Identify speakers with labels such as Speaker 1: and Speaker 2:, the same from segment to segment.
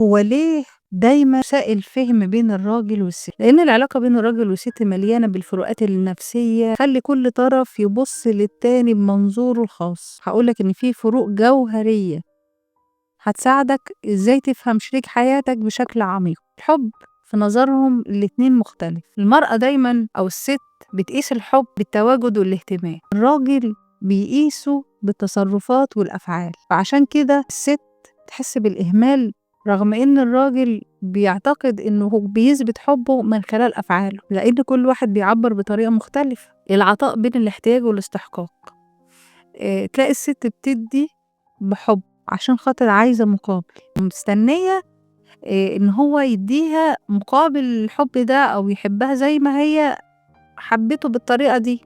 Speaker 1: هو ليه دايمًا سائل الفهم بين الراجل والست؟ لإن العلاقة بين الراجل والست مليانة بالفروقات النفسية، خلّي كل طرف يبُص للتاني بمنظوره الخاص. هاقول لك إن في فروق جوهرية هتساعدك إزاي تفهم شريك حياتك بشكل عميق. الحب في نظرهم الاتنين مختلف، المرأة دايمًا أو الست بتقيس الحب بالتواجد والاهتمام، الراجل بيقيسه بالتصرفات والأفعال، فعشان كده الست تحس بالإهمال رغم إن الراجل بيعتقد إنه هو بيثبت حبه من خلال أفعاله، لإن كل واحد بيعبّر بطريقة مختلفة. العطاء بين الاحتياج والاستحقاق، تلاقي الست بتدّي بحُب عشان خاطر عايزة مقابل، ومستنية إن هو يدّيها مقابل الحب ده أو يحبها زي ما هي حبِّته بالطريقة دي.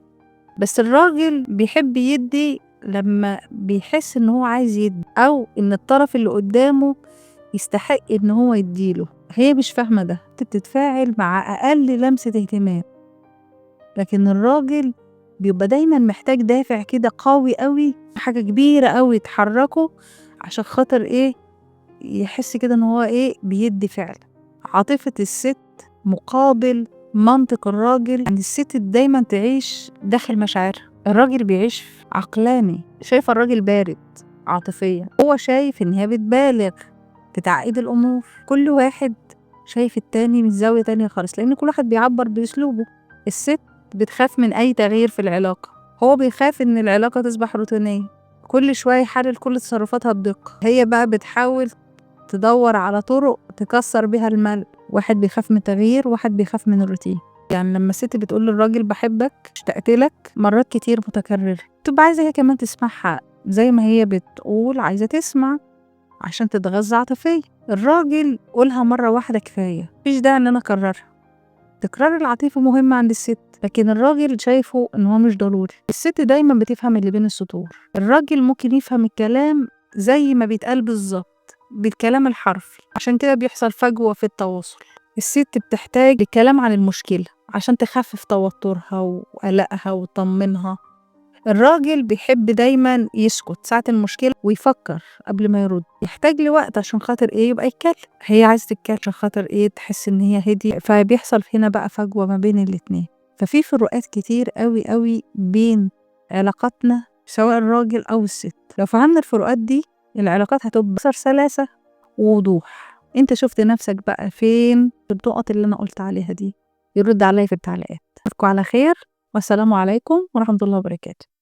Speaker 1: بس الراجل بيحب يدّي لمّا بيحس إن هو عايز يدّي أو إن الطرف اللي قدّامه يستحق إن هو يدّي له، هي مش فاهمة ده، بتتفاعل مع أقل لمسة اهتمام، لكن الراجل بيبقى دايمًا محتاج دافع كده قوي أوي، حاجة كبيرة أوي تحرّكه عشان خاطر إيه، يحس كده إن هو إيه، بيدّي فعلًا. عاطفة الست مقابل منطق الراجل، يعني الست دايمًا تعيش داخل مشاعرها، الراجل بيعيش عقلاني، شايفة الراجل بارد عاطفيًا، هو شايف إن هي بتبالغ في تعقيد الأمور، كل واحد شايف التاني من زاوية تانية خالص، لإن كل واحد بيعبّر بأسلوبه. الست بتخاف من أي تغيير في العلاقة، هو بيخاف إن العلاقة تصبح روتينية، كل شوية يحلل كل تصرفاتها بدقة، هي بقى بتحاول تدوّر على طرق تكسّر بيها الملل، واحد بيخاف من التغيير، وواحد بيخاف من الروتين. يعني لمّا الست بتقول للراجل باحبك، اشتقت لك مرات كتير متكررة، بتبقى عايزة هي كمان تسمعها زي ما هي بتقول عايزة تسمع عشان تتغذى عاطفيًا. الراجل قولها مرة واحدة كفاية، ما فيش داعي إن أنا أكررها. تكرار العاطفة مهم عند الست، لكن الراجل شايفه إن هو مش ضروري. الست دايمًا بتفهم اللي بين السطور، الراجل ممكن يفهم الكلام زي ما بيتقال بالضبط، بالكلام الحرفي، عشان كده بيحصل فجوة في التواصل. الست بتحتاج الكلام عن المشكلة عشان تخفف توترها وقلقها وتطمنها. الراجل بيحب دايمًا يسكت ساعة المشكلة ويفكّر قبل ما يرُد، يحتاج لوقت عشان خاطر إيه، يبقى يتكلّم، هي عايزة تتكلّم عشان خاطر إيه، تحس إن هي هديت، فبيحصل هنا بقى فجوة ما بين الاتنين. ففي فروقات كتير أوي، أوي بين علاقاتنا سواء الراجل أو الست، لو فهمنا الفروقات دي العلاقات هتبقى أكثر سلاسة ووضوح. أنت شُفت نَفْسك بقى فين في النُقط اللي أنا قُلت عليها دي؟ يرُد عليّا في التعليقات. أشوفكم على خير والسلام عليكم ورحمة الله وبركاته.